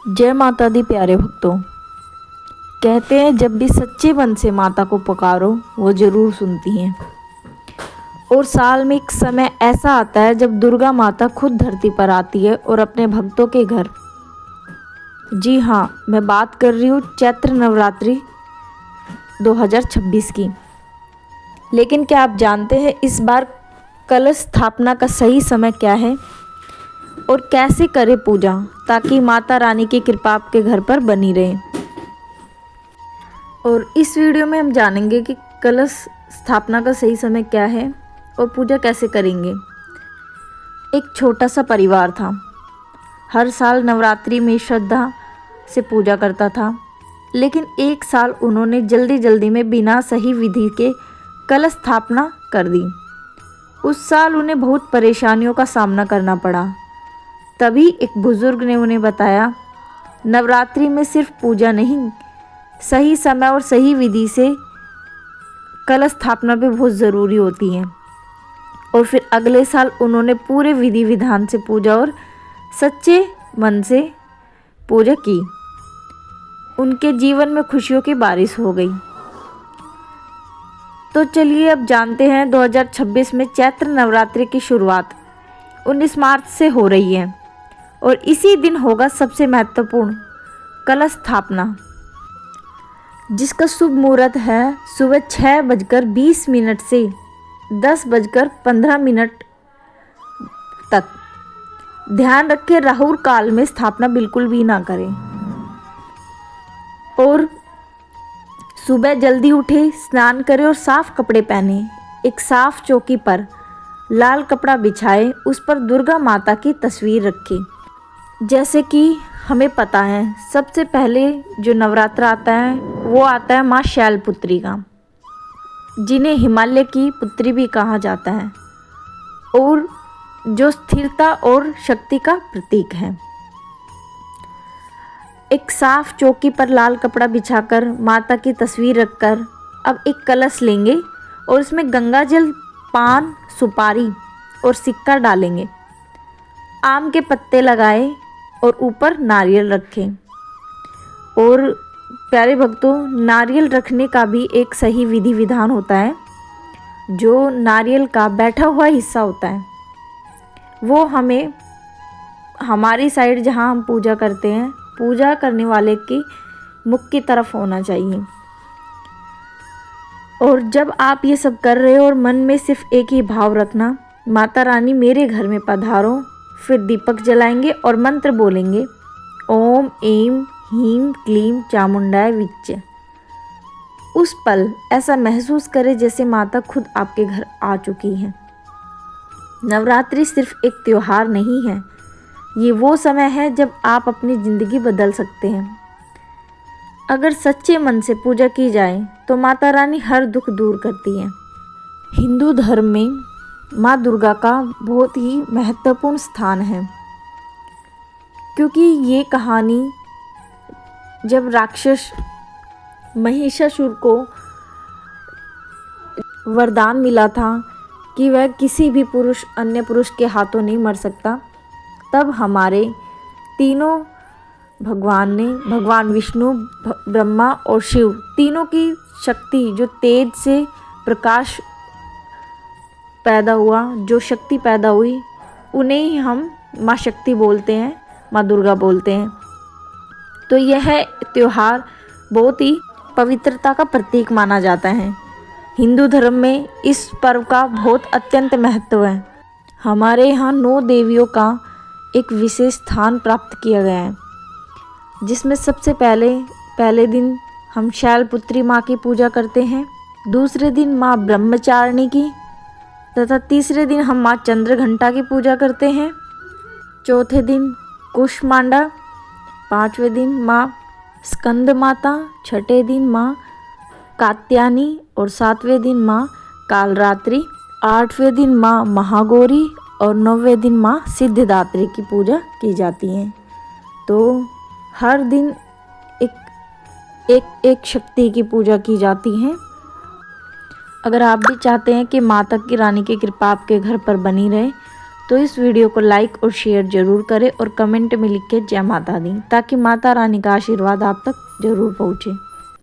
जय माता दी प्यारे भक्तों। कहते हैं जब भी सच्चे मन से माता को पुकारो वो ज़रूर सुनती हैं। और साल में एक समय ऐसा आता है जब दुर्गा माता खुद धरती पर आती है और अपने भक्तों के घर। जी हाँ, मैं बात कर रही हूँ चैत्र नवरात्रि 2026 की। लेकिन क्या आप जानते हैं इस बार कलश स्थापना का सही समय क्या है और कैसे करें पूजा ताकि माता रानी की कृपा आपके घर पर बनी रहे। और इस वीडियो में हम जानेंगे कि कलश स्थापना का सही समय क्या है और पूजा कैसे करेंगे। एक छोटा सा परिवार था, हर साल नवरात्रि में श्रद्धा से पूजा करता था। लेकिन एक साल उन्होंने जल्दी जल्दी में बिना सही विधि के कलश स्थापना कर दी। उस साल उन्हें बहुत परेशानियों का सामना करना पड़ा। तभी एक बुज़ुर्ग ने उन्हें बताया, नवरात्रि में सिर्फ पूजा नहीं, सही समय और सही विधि से कलश स्थापना भी बहुत ज़रूरी होती है। और फिर अगले साल उन्होंने पूरे विधि विधान से पूजा और सच्चे मन से पूजा की। उनके जीवन में खुशियों की बारिश हो गई। तो चलिए अब जानते हैं 2026 में चैत्र नवरात्रि की शुरुआत 19 मार्च से हो रही है और इसी दिन होगा सबसे महत्वपूर्ण कलश स्थापना, जिसका शुभ मुहूर्त है सुबह 6:20 से 10:15 तक। ध्यान रखें राहु काल में स्थापना बिल्कुल भी ना करें। और सुबह जल्दी उठे, स्नान करें और साफ कपड़े पहने। एक साफ चौकी पर लाल कपड़ा बिछाए, उस पर दुर्गा माता की तस्वीर रखें। जैसे कि हमें पता है सबसे पहले जो नवरात्र आता है वो आता है माँ शैलपुत्री का, जिन्हें हिमालय की पुत्री भी कहा जाता है और जो स्थिरता और शक्ति का प्रतीक है। एक साफ चौकी पर लाल कपड़ा बिछाकर माता की तस्वीर रखकर अब एक कलश लेंगे और उसमें गंगा जल, पान, सुपारी और सिक्का डालेंगे। आम के पत्ते लगाए और ऊपर नारियल रखें। और प्यारे भक्तों, नारियल रखने का भी एक सही विधि विधान होता है। जो नारियल का बैठा हुआ हिस्सा होता है वो हमें हमारी साइड जहाँ हम पूजा करते हैं, पूजा करने वाले की मुख की तरफ होना चाहिए। और जब आप ये सब कर रहे हो और मन में सिर्फ एक ही भाव रखना, माता रानी मेरे घर में पधारो। फिर दीपक जलाएंगे और मंत्र बोलेंगे, ओम ऐं ह्रीं क्लीं चामुंडाय विच्च। उस पल ऐसा महसूस करें जैसे माता खुद आपके घर आ चुकी है। नवरात्रि सिर्फ एक त्योहार नहीं है, ये वो समय है जब आप अपनी ज़िंदगी बदल सकते हैं। अगर सच्चे मन से पूजा की जाए तो माता रानी हर दुख दूर करती है। हिंदू धर्म में माँ दुर्गा का बहुत ही महत्वपूर्ण स्थान है, क्योंकि ये कहानी जब राक्षस महिषासुर को वरदान मिला था कि वह किसी भी अन्य पुरुष के हाथों नहीं मर सकता, तब हमारे तीनों भगवान ने, भगवान विष्णु, ब्रह्मा और शिव, तीनों की शक्ति, जो तेज से प्रकाश पैदा हुआ, जो शक्ति पैदा हुई, उन्हें ही हम माँ शक्ति बोलते हैं, माँ दुर्गा बोलते हैं। तो यह त्योहार बहुत ही पवित्रता का प्रतीक माना जाता है। हिंदू धर्म में इस पर्व का बहुत अत्यंत महत्व है। हमारे यहाँ 9 देवियों का एक विशेष स्थान प्राप्त किया गया है, जिसमें सबसे पहले दिन हम शैलपुत्री माँ की पूजा करते हैं, दूसरे दिन माँ ब्रह्मचारिणी की, तथा तीसरे दिन हम माँ चंद्रघंटा की पूजा करते हैं, चौथे दिन कुष्मांडा, पांचवें दिन माँ स्कंद माता, छठे दिन माँ कात्यायनी और सातवें दिन माँ कालरात्रि, आठवें दिन माँ महागौरी और 9वें दिन माँ सिद्धिदात्री की पूजा की जाती है। तो हर दिन एक शक्ति की पूजा की जाती है। अगर आप भी चाहते हैं कि माता की रानी की कृपा आपके घर पर बनी रहे तो इस वीडियो को लाइक और शेयर जरूर करें और कमेंट में लिख के जय माता दी, ताकि माता रानी का आशीर्वाद आप तक जरूर पहुँचे।